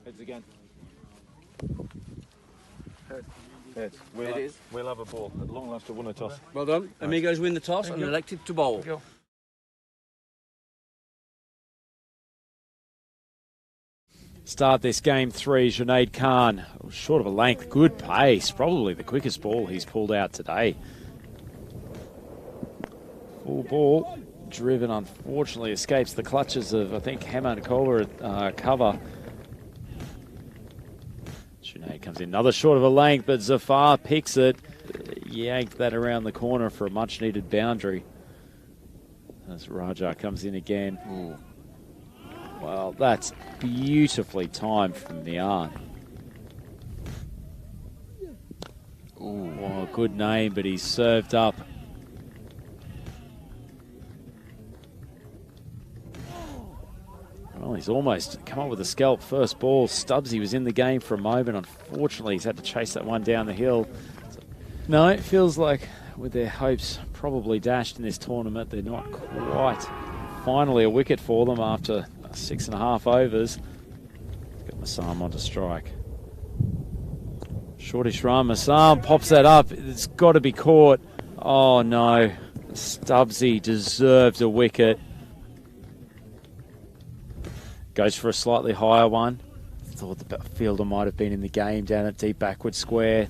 Heads again. Heads. We'll have a ball. At long last, I won a toss. Well done. Amigos win the toss and elected to bowl. Start this game 3, Junaid Khan. Short of a length, good pace. Probably the quickest ball he's pulled out today. Full ball. Driven, unfortunately, escapes the clutches of, I think, Hamad Kohler at cover. Junaid comes in. Another short of a length, but Zafar picks it. Yanked that around the corner for a much-needed boundary. As Raja comes in again. Ooh. Well, that's beautifully timed from Mian. Ooh. Oh, good name, but he's served up. Well, he's almost come up with a scalp first ball. Stubbsy was in the game for a moment. Unfortunately, he's had to chase that one down the hill. No, it feels like with their hopes probably dashed in this tournament, they're not quite. Finally a wicket for them after 6.5 overs. Got Massam onto strike. Shortish run. Massam pops that up. It's got to be caught. Oh no. Stubbsy deserved a wicket. Goes for a slightly higher one. Thought the fielder might have been in the game down at deep backward square.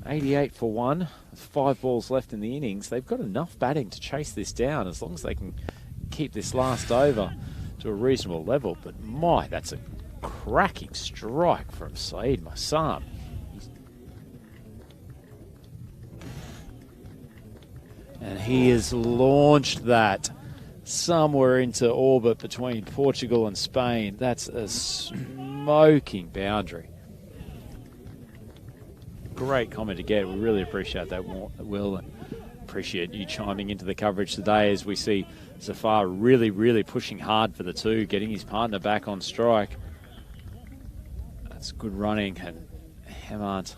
88 for 1. With 5 balls left in the innings. They've got enough batting to chase this down as long as they can keep this last over to a reasonable level. But my, that's a cracking strike from Saeed Massam. And he has launched that somewhere into orbit between Portugal and Spain. That's a smoking boundary. Great comment to get. We really appreciate that, Will. Appreciate you chiming into the coverage today as we see Zafar really, really pushing hard for the 2, getting his partner back on strike. That's good running, and Hamad.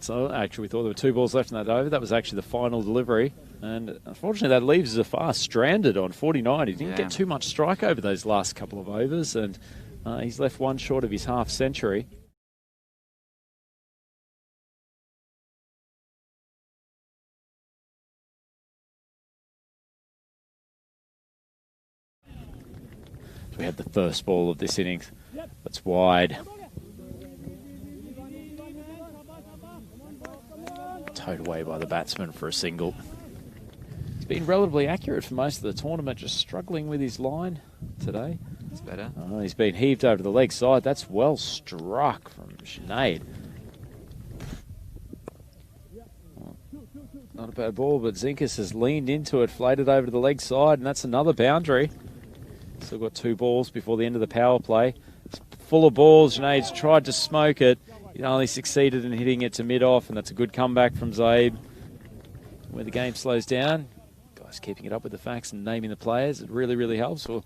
So actually, we thought there were 2 balls left in that over. That was actually the final delivery. And unfortunately, that leaves Zafar stranded on 49. He didn't get too much strike over those last couple of overs, and he's left 1 short of his half century. We had the first ball of this innings. That's wide. Towed away by the batsman for a single. He's been relatively accurate for most of the tournament, just struggling with his line today. It's better. Oh, he's been heaved over the leg side. That's well struck from Sinead. Not a bad ball, but Zinkas has leaned into it, flated over to the leg side, and that's another boundary. Still got 2 balls before the end of the power play. It's full of balls. Sinead's tried to smoke it. He only succeeded in hitting it to mid-off, and that's a good comeback from Zaid. Where the game slows down, guys keeping it up with the facts and naming the players, it really, really helps. We'll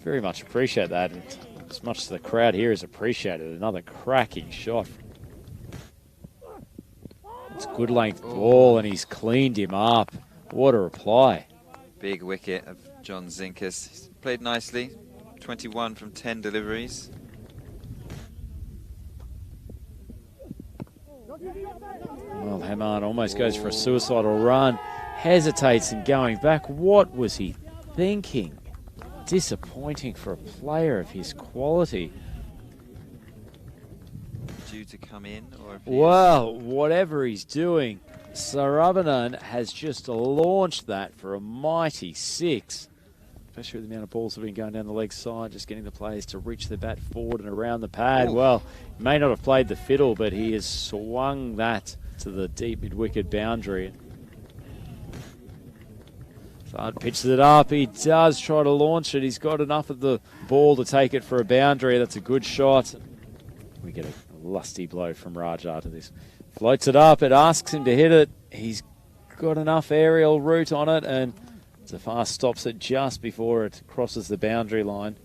very much appreciate that, and as much as the crowd here has appreciated, another cracking shot. It's a good length ball, and he's cleaned him up. What a reply. Big wicket of John Zinkas. He's played nicely. 21 from 10 deliveries. Well, Hamad almost goes for a suicidal run. Hesitates in going back. What was he thinking? Disappointing for a player of his quality. Due to come in, or well, whatever he's doing, Saravanan has just launched that for a mighty 6. Especially with the amount of balls that have been going down the leg side, just getting the players to reach the bat forward and around the pad. Ooh. Well, he may not have played the fiddle, but he has swung that to the deep mid-wicket boundary. Sard pitches it up. He does try to launch it. He's got enough of the ball to take it for a boundary. That's a good shot. We get a lusty blow from Raja to this. Floats it up. It asks him to hit it. He's got enough aerial route on it, and Zafar stops it just before it crosses the boundary line.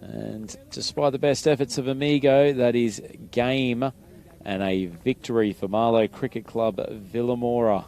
And despite the best efforts of Amigo, that is game and a victory for Marlow Cricket Club Villamora.